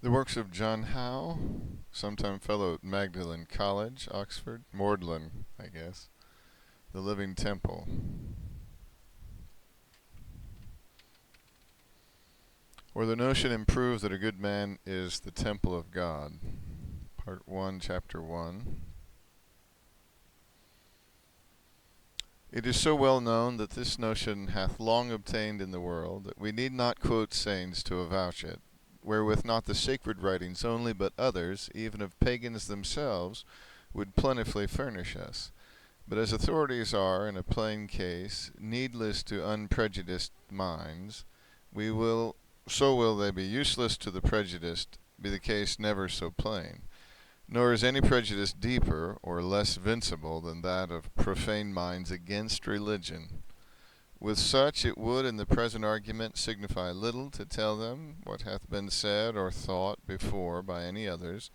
The works of John Howe, sometime fellow at Magdalen College, Oxford, Magdalen, I guess. The Living Temple. Or the notion improves that a good man is the temple of God. Part 1, Chapter 1. It is so well known that this notion hath long obtained in the world, that we need not quote saints to avouch it, wherewith not the sacred writings only, but others, even of pagans themselves, would plentifully furnish us. But as authorities are, in a plain case, needless to unprejudiced minds, so will they be useless to the prejudiced, be the case never so plain. Nor is any prejudice deeper or less vincible than that of profane minds against religion. With such it would in the present argument signify little to tell them what hath been said or thought before by any others,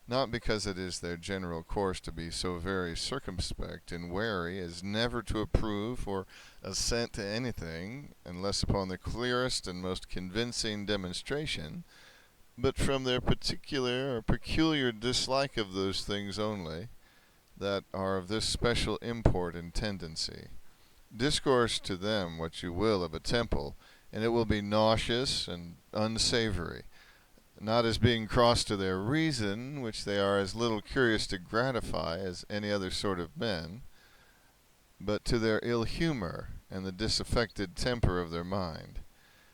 not because it is their general course to be so very circumspect and wary as never to approve or assent to anything, unless upon the clearest and most convincing demonstration, but from their particular or peculiar dislike of those things only that are of this special import and tendency. Discourse to them what you will of a temple, and it will be nauseous and unsavory, not as being cross to their reason, which they are as little curious to gratify as any other sort of men, but to their ill humour and the disaffected temper of their mind.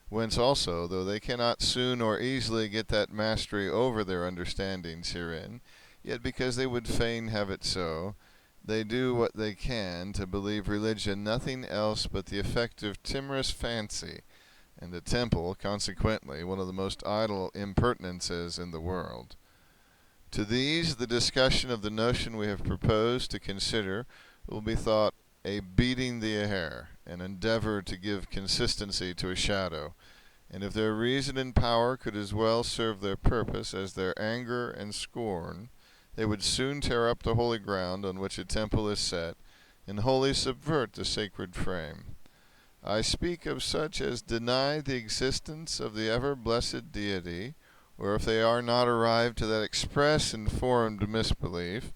Whence also, though they cannot soon or easily get that mastery over their understandings herein, yet because they would fain have it so, they do what they can to believe religion nothing else but the effect of timorous fancy, and a temple, consequently, one of the most idle impertinences in the world. To these, the discussion of the notion we have proposed to consider will be thought a beating the air, an endeavour to give consistency to a shadow, and if their reason and power could as well serve their purpose as their anger and scorn, they would soon tear up the holy ground on which a temple is set, and wholly subvert the sacred frame. I speak of such as deny the existence of the ever-blessed deity, or if they are not arrived to that express and formed misbelief,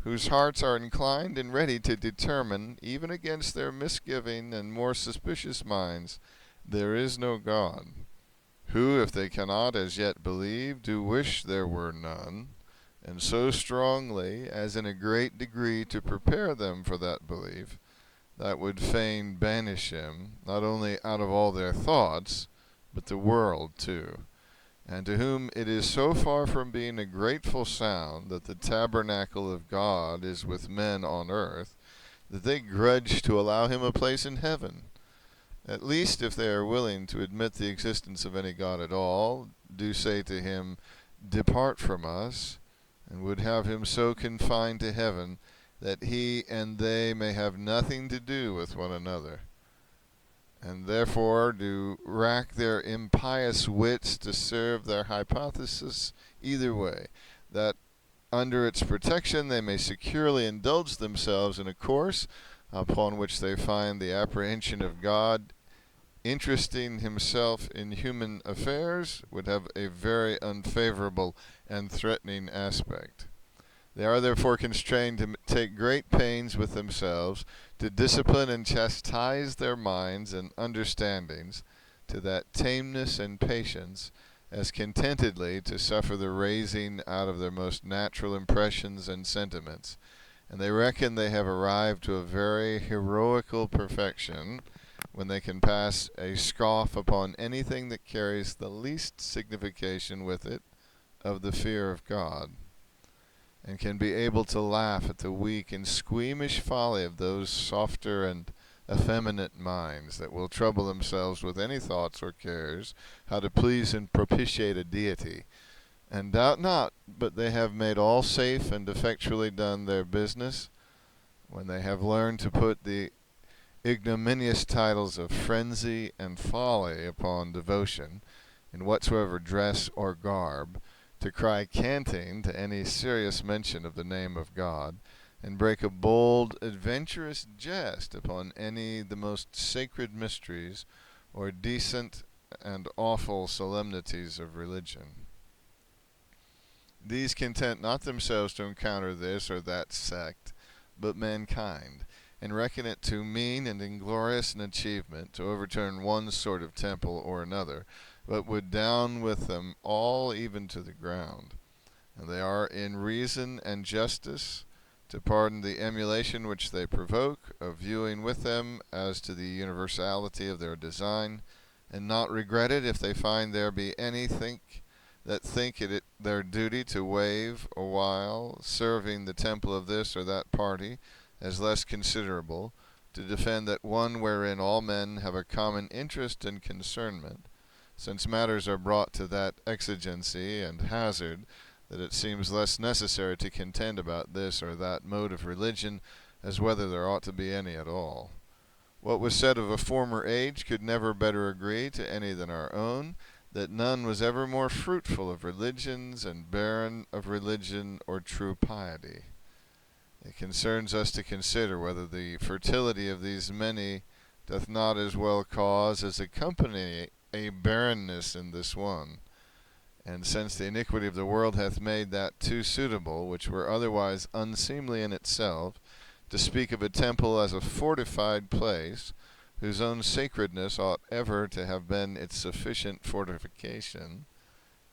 whose hearts are inclined and ready to determine, even against their misgiving and more suspicious minds, there is no God, who, if they cannot as yet believe, do wish there were none, and so strongly as in a great degree to prepare them for that belief, that would fain banish him, not only out of all their thoughts, but the world too, and to whom it is so far from being a grateful sound that the tabernacle of God is with men on earth, that they grudge to allow him a place in heaven. At least, if they are willing to admit the existence of any God at all, do say to him, "Depart from us," and would have him so confined to heaven that he and they may have nothing to do with one another, and therefore do rack their impious wits to serve their hypothesis either way, that under its protection they may securely indulge themselves in a course upon which they find the apprehension of God interesting himself in human affairs would have a very unfavorable and threatening aspect. They are therefore constrained to take great pains with themselves, to discipline and chastise their minds and understandings to that tameness and patience, as contentedly to suffer the raising out of their most natural impressions and sentiments. And they reckon they have arrived to a very heroical perfection when they can pass a scoff upon anything that carries the least signification with it of the fear of God, and can be able to laugh at the weak and squeamish folly of those softer and effeminate minds that will trouble themselves with any thoughts or cares how to please and propitiate a deity, and doubt not but they have made all safe and effectually done their business, when they have learned to put the ignominious titles of frenzy and folly upon devotion, in whatsoever dress or garb, to cry canting to any serious mention of the name of God, and break a bold, adventurous jest upon any the most sacred mysteries or decent and awful solemnities of religion. These content not themselves to encounter this or that sect, but mankind, and reckon it too mean and inglorious an achievement to overturn one sort of temple or another, but would down with them all even to the ground. And they are in reason and justice to pardon the emulation which they provoke, of viewing with them as to the universality of their design, and not regret it if they find there be any that think it their duty to waive a while, serving the temple of this or that party as less considerable, to defend that one wherein all men have a common interest and concernment, since matters are brought to that exigency and hazard, that it seems less necessary to contend about this or that mode of religion, as whether there ought to be any at all. What was said of a former age could never better agree to any than our own, that none was ever more fruitful of religions and barren of religion or true piety. It concerns us to consider whether the fertility of these many doth not as well cause as accompany a barrenness in this one. And since the iniquity of the world hath made that too suitable, which were otherwise unseemly in itself, to speak of a temple as a fortified place, whose own sacredness ought ever to have been its sufficient fortification,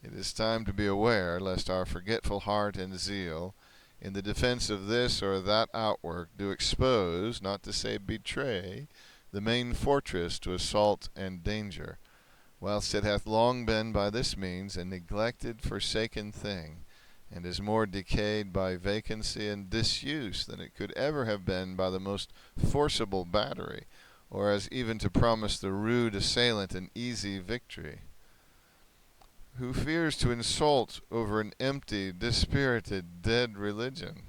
it is time to be aware lest our forgetful heart and zeal in the defense of this or that outwork do expose, not to say betray, the main fortress to assault and danger, whilst it hath long been by this means a neglected, forsaken thing, and is more decayed by vacancy and disuse than it could ever have been by the most forcible battery, or as even to promise the rude assailant an easy victory. Who fears to insult over an empty, dispirited, dead religion,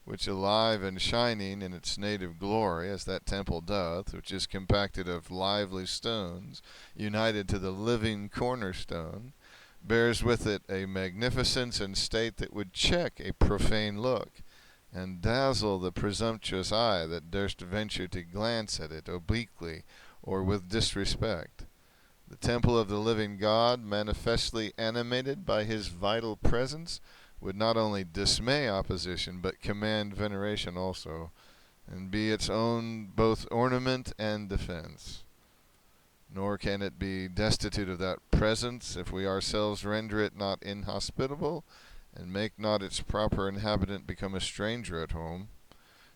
which alive and shining in its native glory, as that temple doth, which is compacted of lively stones, united to the living cornerstone, bears with it a magnificence and state that would check a profane look, and dazzle the presumptuous eye that durst venture to glance at it obliquely or with disrespect. The temple of the living God, manifestly animated by his vital presence, would not only dismay opposition, but command veneration also, and be its own both ornament and defense. Nor can it be destitute of that presence if we ourselves render it not inhospitable, and make not its proper inhabitant become a stranger at home.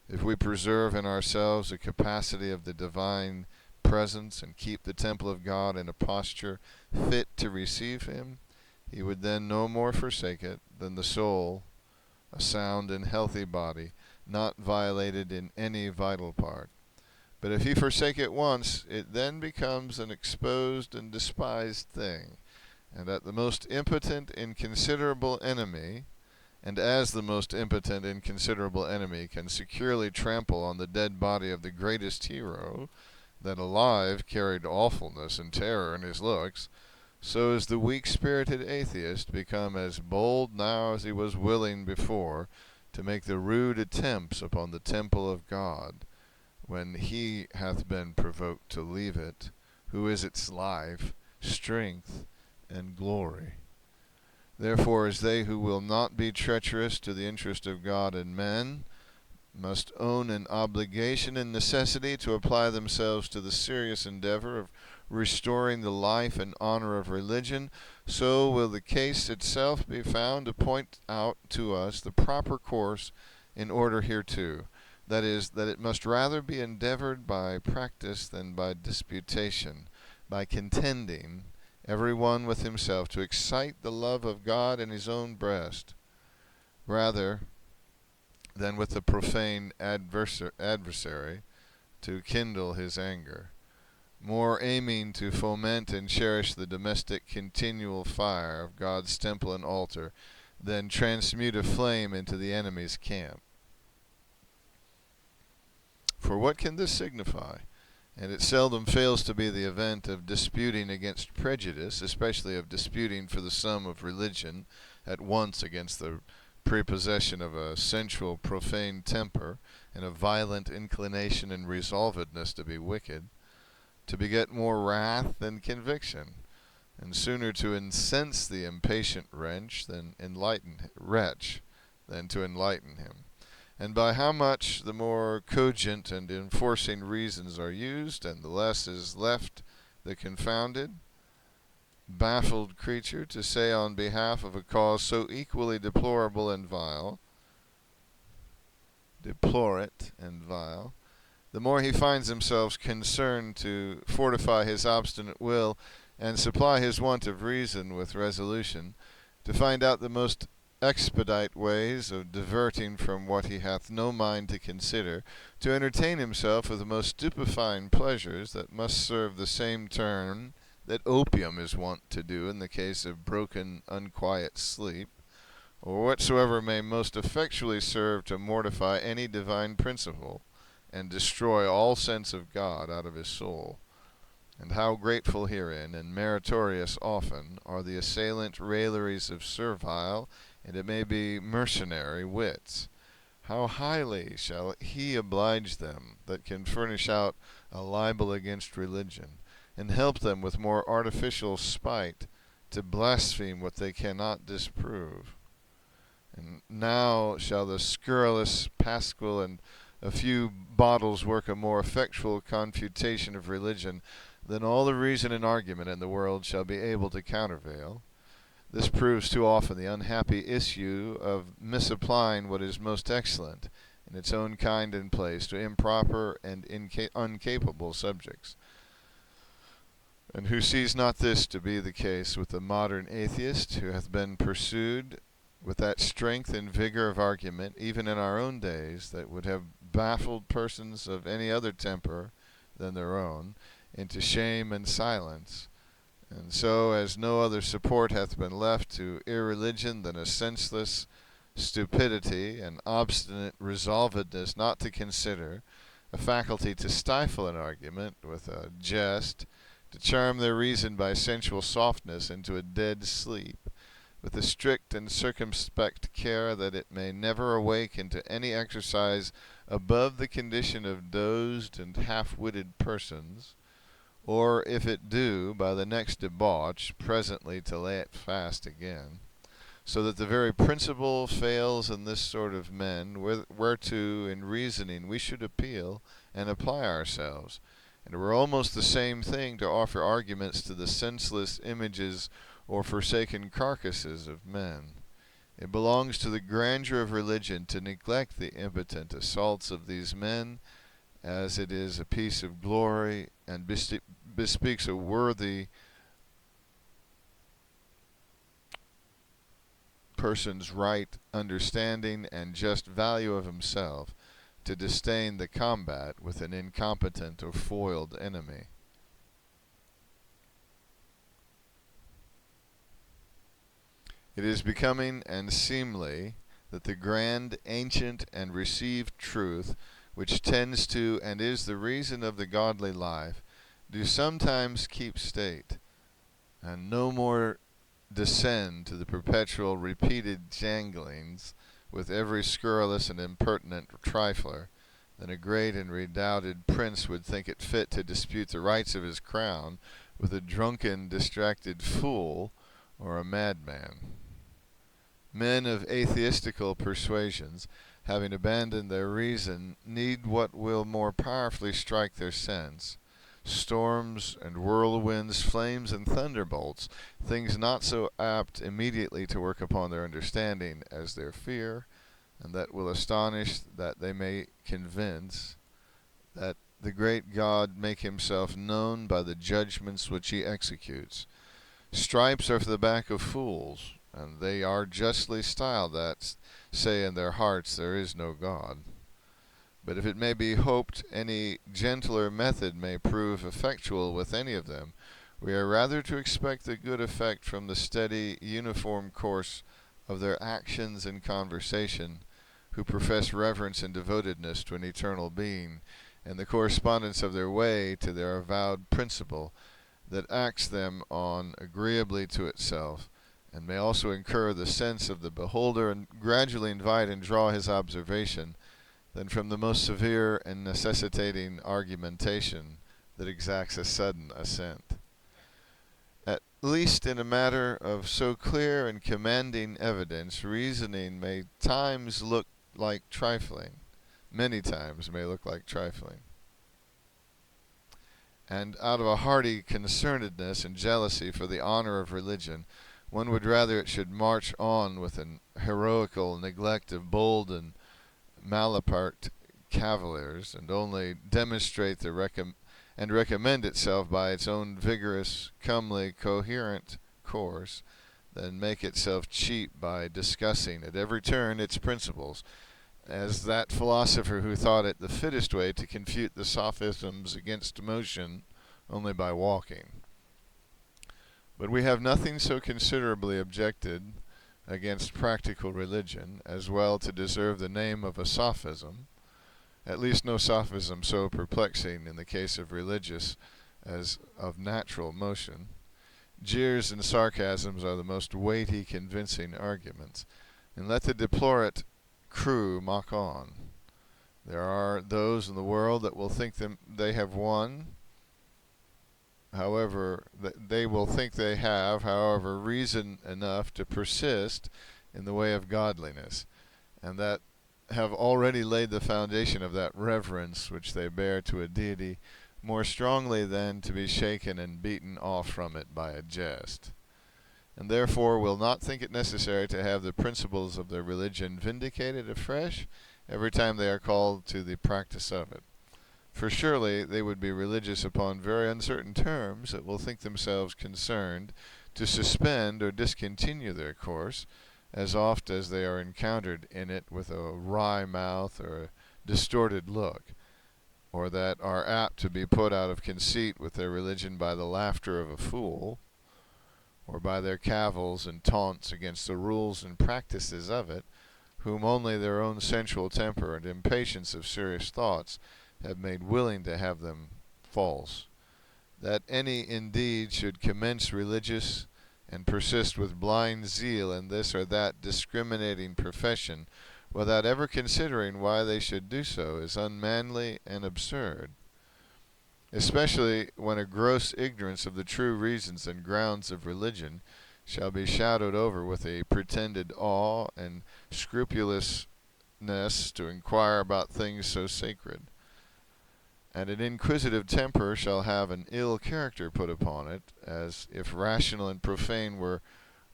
If we preserve in ourselves a capacity of the divine presence, and keep the temple of God in a posture fit to receive him, he would then no more forsake it than the soul, a sound and healthy body, not violated in any vital part. But if he forsake it once, it then becomes an exposed and despised thing, and at the most impotent, inconsiderable enemy, and as the most impotent, inconsiderable enemy can securely trample on the dead body of the greatest hero, that alive carried awfulness and terror in his looks, so is the weak-spirited atheist become as bold now as he was willing before to make the rude attempts upon the temple of God, when he hath been provoked to leave it, who is its life, strength, and glory. Therefore, as they who will not be treacherous to the interest of God and men must own an obligation and necessity to apply themselves to the serious endeavor of restoring the life and honor of religion, so will the case itself be found to point out to us the proper course in order hereto. That is, that it must rather be endeavored by practice than by disputation, by contending, every one with himself, to excite the love of God in his own breast, rather than with the profane adversary to kindle his anger, more aiming to foment and cherish the domestic continual fire of God's temple and altar than transmute a flame into the enemy's camp. For what can this signify? And it seldom fails to be the event of disputing against prejudice, especially of disputing for the sum of religion, at once against the prepossession of a sensual profane temper, and a violent inclination and resolvedness to be wicked, to beget more wrath than conviction. and sooner to incense the impatient wretch than to enlighten him. And by how much the more cogent and enforcing reasons are used, and the less is left the confounded, baffled creature to say on behalf of a cause so equally deplorate and vile, the more he finds himself concerned to fortify his obstinate will and supply his want of reason with resolution, to find out the most expedite ways of diverting from what he hath no mind to consider, to entertain himself with the most stupefying pleasures that must serve the same turn that opium is wont to do in the case of broken, unquiet sleep, or whatsoever may most effectually serve to mortify any divine principle, and destroy all sense of God out of his soul. And how grateful herein, and meritorious often, are the assailant railleries of servile, and it may be mercenary wits. How highly shall he oblige them that can furnish out a libel against religion, and help them with more artificial spite to blaspheme what they cannot disprove. And now shall the scurrilous Pascal and a few bottles work a more effectual confutation of religion than all the reason and argument in the world shall be able to countervail. This proves too often the unhappy issue of misapplying what is most excellent in its own kind and place to improper and uncapable subjects. And who sees not this to be the case with the modern atheist, who hath been pursued with that strength and vigor of argument, even in our own days, that would have baffled persons of any other temper than their own into shame and silence? And so, as no other support hath been left to irreligion than a senseless stupidity and obstinate resolvedness not to consider, a faculty to stifle an argument with a jest, to charm their reason by sensual softness into a dead sleep, with a strict and circumspect care that it may never awake into any exercise above the condition of dozed and half-witted persons, or if it do, by the next debauch, presently to lay it fast again, so that the very principle fails in this sort of men, whereto in reasoning we should appeal and apply ourselves. And it were almost the same thing to offer arguments to the senseless images or forsaken carcasses of men. It belongs to the grandeur of religion to neglect the impotent assaults of these men, as it is a piece of glory, and bespeaks a worthy person's right understanding and just value of himself, to disdain the combat with an incompetent or foiled enemy. It is becoming and seemly that the grand, ancient, and received truth, which tends to and is the reason of the godly life, do sometimes keep state, and no more descend to the perpetual repeated janglings with every scurrilous and impertinent trifler, than a great and redoubted prince would think it fit to dispute the rights of his crown with a drunken, distracted fool or a madman. Men of atheistical persuasions, having abandoned their reason, need what will more powerfully strike their sense: storms and whirlwinds, flames and thunderbolts, things not so apt immediately to work upon their understanding as their fear, and that will astonish that they may convince, that the great God make himself known by the judgments which he executes. Stripes are for the back of fools, and they are justly styled that say in their hearts there is no God. But if it may be hoped any gentler method may prove effectual with any of them, we are rather to expect the good effect from the steady, uniform course of their actions and conversation, who profess reverence and devotedness to an eternal being, and the correspondence of their way to their avowed principle, that acts them on agreeably to itself, and may also incur the sense of the beholder, and gradually invite and draw his observation, than from the most severe and necessitating argumentation that exacts a sudden assent. least in a matter of so clear and commanding evidence, reasoning may times look like trifling, many times may look like trifling. And out of a hearty concernedness and jealousy for the honor of religion, one would rather it should march on with an heroical neglect of bold and malapert cavaliers, and only demonstrate and recommend itself by its own vigorous, comely, coherent course, than make itself cheap by discussing at every turn its principles, as that philosopher who thought it the fittest way to confute the sophisms against motion only by walking. But we have nothing so considerably objected against practical religion as well to deserve the name of a sophism, at least no sophism so perplexing in the case of religious as of natural motion. Jeers and sarcasms are the most weighty, convincing arguments, and let the deplorate crew mock on. There are those in the world that will think they have won, however, they will think they have, however, reason enough to persist in the way of godliness, and that have already laid the foundation of that reverence which they bear to a deity more strongly than to be shaken and beaten off from it by a jest, and therefore will not think it necessary to have the principles of their religion vindicated afresh every time they are called to the practice of it. For surely they would be religious upon very uncertain terms that will think themselves concerned to suspend or discontinue their course, as oft as they are encountered in it with a wry mouth or a distorted look, or that are apt to be put out of conceit with their religion by the laughter of a fool, or by their cavils and taunts against the rules and practices of it, whom only their own sensual temper and impatience of serious thoughts have made willing to have them false. That any indeed should commence religious and persist with blind zeal in this or that discriminating profession without ever considering why they should do so is unmanly and absurd, especially when a gross ignorance of the true reasons and grounds of religion shall be shadowed over with a pretended awe and scrupulousness to inquire about things so sacred, and an inquisitive temper shall have an ill character put upon it, as if rational and profane were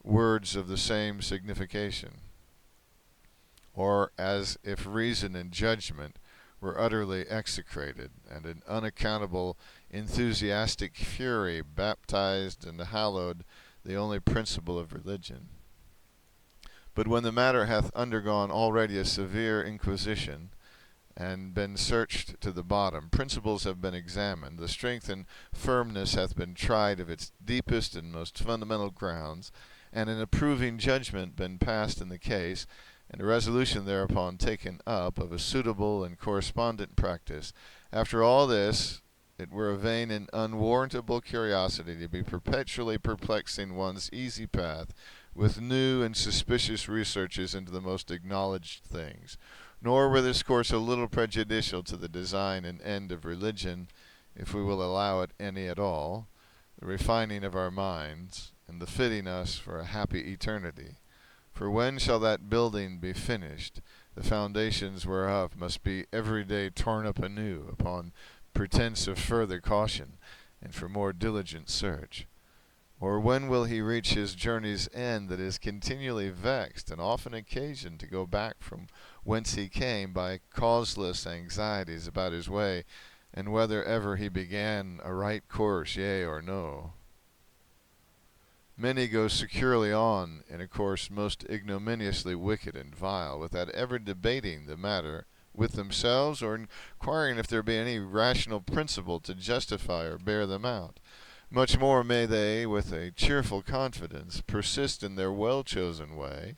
words of the same signification, or as if reason and judgment were utterly execrated, and an unaccountable enthusiastic fury baptized and hallowed the only principle of religion. But when the matter hath undergone already a severe inquisition, and been searched to the bottom, principles have been examined, the strength and firmness hath been tried of its deepest and most fundamental grounds, and an approving judgment been passed in the case, and a resolution thereupon taken up of a suitable and correspondent practice. After all this, it were a vain and unwarrantable curiosity to be perpetually perplexing one's easy path with new and suspicious researches into the most acknowledged things. Nor were this course a little prejudicial to the design and end of religion, if we will allow it any at all, the refining of our minds, and the fitting us for a happy eternity. For when shall that building be finished, the foundations whereof must be every day torn up anew, upon pretence of further caution, and for more diligent search? Or when will he reach his journey's end that is continually vexed, and often occasioned to go back from whence he came by causeless anxieties about his way, and whether ever he began a right course, yea or no? Many go securely on in a course most ignominiously wicked and vile, without ever debating the matter with themselves, or inquiring if there be any rational principle to justify or bear them out. Much more may they, with a cheerful confidence, persist in their well-chosen way,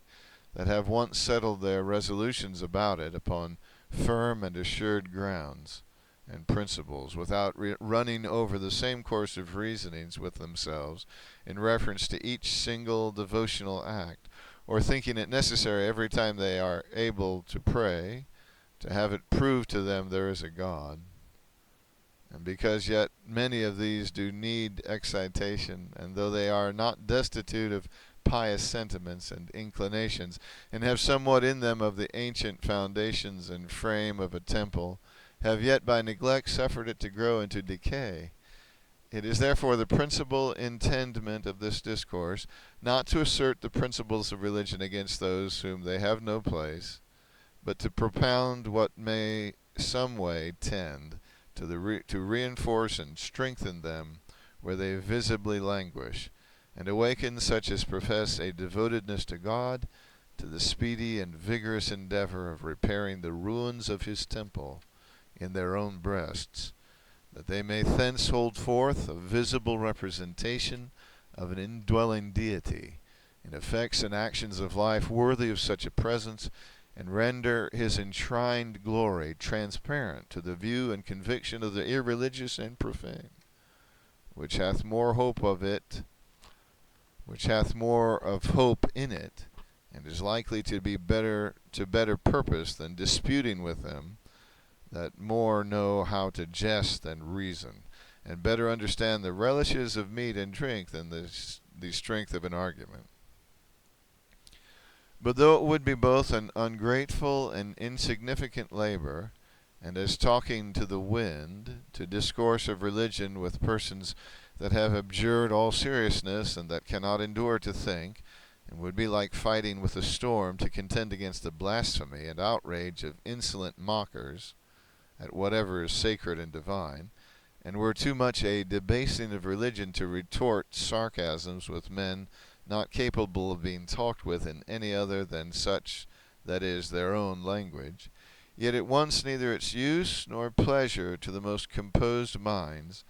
that have once settled their resolutions about it upon firm and assured grounds and principles, without running over the same course of reasonings with themselves in reference to each single devotional act, or thinking it necessary every time they are able to pray, to have it proved to them there is a God, And because yet many of these do need excitation, and though they are not destitute of pious sentiments and inclinations, and have somewhat in them of the ancient foundations and frame of a temple, have yet by neglect suffered it to grow into decay. It is therefore the principal intendment of this discourse not to assert the principles of religion against those whom they have no place, but to propound what may some way tend to reinforce and strengthen them where they visibly languish, and awaken such as profess a devotedness to God to the speedy and vigorous endeavor of repairing the ruins of his temple in their own breasts, that they may thence hold forth a visible representation of an indwelling deity in effects and actions of life worthy of such a presence, and render his enshrined glory transparent to the view and conviction of the irreligious and profane, which hath more of hope in it, and is likely to be better purpose than disputing with them that more know how to jest than reason, and better understand the relishes of meat and drink than the strength of an argument. But though it would be both an ungrateful and insignificant labor, and as talking to the wind, to discourse of religion with persons that have abjured all seriousness, and that cannot endure to think, and would be like fighting with a storm to contend against the blasphemy and outrage of insolent mockers at whatever is sacred and divine, and were too much a debasing of religion to retort sarcasms with men not capable of being talked with in any other than such, that is, their own language, yet at once neither its use nor pleasure to the most composed minds,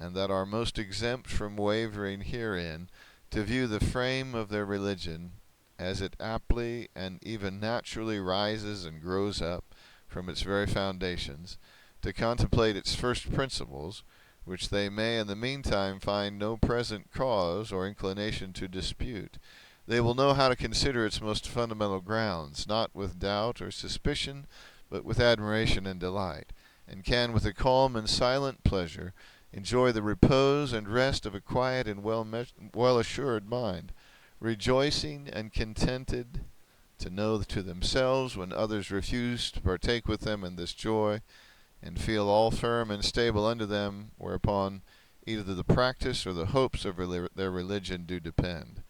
and that are most exempt from wavering herein, to view the frame of their religion, as it aptly and even naturally rises and grows up from its very foundations, to contemplate its first principles, which they may in the meantime find no present cause or inclination to dispute. They will know how to consider its most fundamental grounds, not with doubt or suspicion, but with admiration and delight, and can with a calm and silent pleasure enjoy the repose and rest of a quiet and well assured mind, rejoicing and contented to know to themselves when others refuse to partake with them in this joy, and feel all firm and stable under them, whereupon either the practice or the hopes of their religion do depend.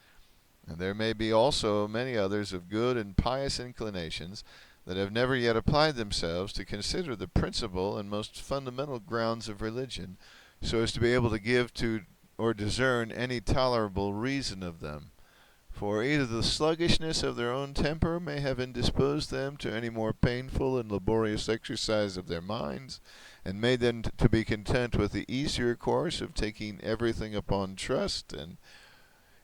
And there may be also many others of good and pious inclinations that have never yet applied themselves to consider the principal and most fundamental grounds of religion, so as to be able to give to or discern any tolerable reason of them. For either the sluggishness of their own temper may have indisposed them to any more painful and laborious exercise of their minds, and made them to be content with the easier course of taking everything upon trust and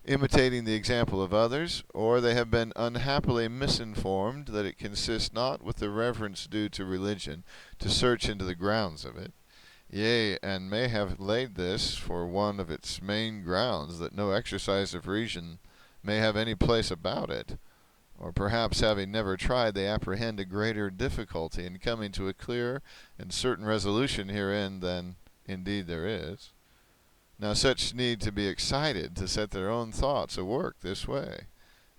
imitating the example of others, or they have been unhappily misinformed that it consists not with the reverence due to religion to search into the grounds of it, yea, and may have laid this for one of its main grounds, that no exercise of reason may have any place about it, or perhaps having never tried, they apprehend a greater difficulty in coming to a clear and certain resolution herein than indeed there is. Now such need to be excited to set their own thoughts a work this way,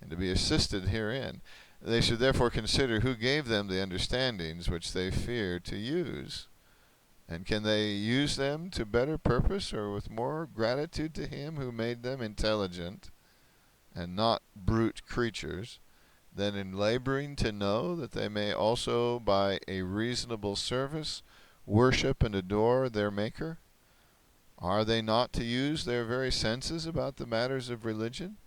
and to be assisted herein. They should therefore consider who gave them the understandings which they fear to use, and can they use them to better purpose, or with more gratitude to him who made them intelligent and not brute creatures, than in laboring to know that they may also by a reasonable service worship and adore their Maker? Are they not to use their very senses about the matters of religion?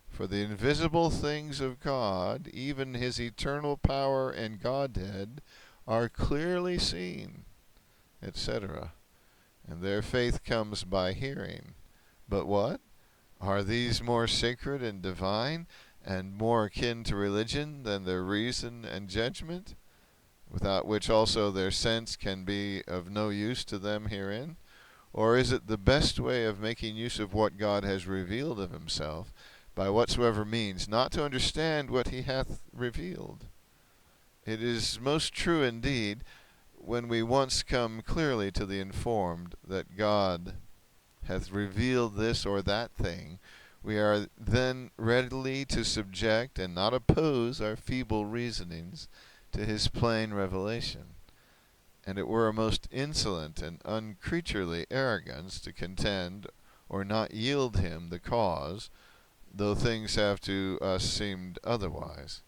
For the invisible things of God, even his eternal power and Godhead, are clearly seen, etc. And their faith comes by hearing. But what? Are these more sacred and divine, and more akin to religion than their reason and judgment, without which also their sense can be of no use to them herein? Or is it the best way of making use of what God has revealed of himself, by whatsoever means, not to understand what he hath revealed? It is most true indeed, when we once come clearly to the informed that God hath revealed this or that thing, we are then readily to subject and not oppose our feeble reasonings to his plain revelation. And it were a most insolent and uncreaturely arrogance to contend or not yield him the cause, though things have to us seemed otherwise.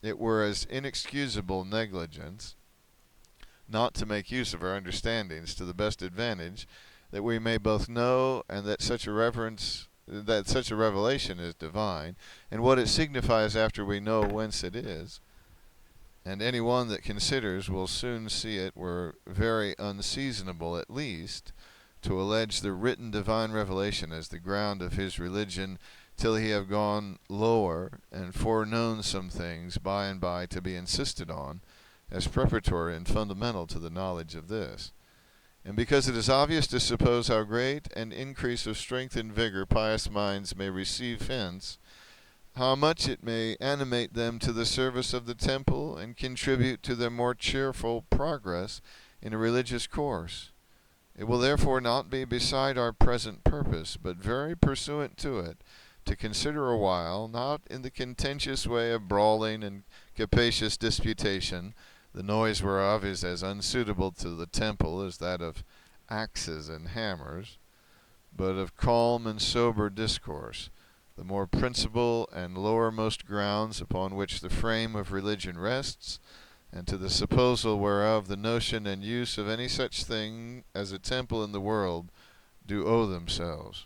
It were as inexcusable negligence not to make use of our understandings to the best advantage, that we may both know and that such a revelation is divine, and what it signifies after we know whence it is. And any one that considers will soon see it were very unseasonable at least to allege the written divine revelation as the ground of his religion, till he have gone lower and foreknown some things by and by to be insisted on as preparatory and fundamental to the knowledge of this. And because it is obvious to suppose how great an increase of strength and vigor pious minds may receive hence, how much it may animate them to the service of the temple and contribute to their more cheerful progress in a religious course, it will therefore not be beside our present purpose, but very pursuant to it, to consider a while, not in the contentious way of brawling and capacious disputation, the noise whereof is as unsuitable to the temple as that of axes and hammers, but of calm and sober discourse, the more principal and lowermost grounds upon which the frame of religion rests, and to the supposal whereof the notion and use of any such thing as a temple in the world do owe themselves.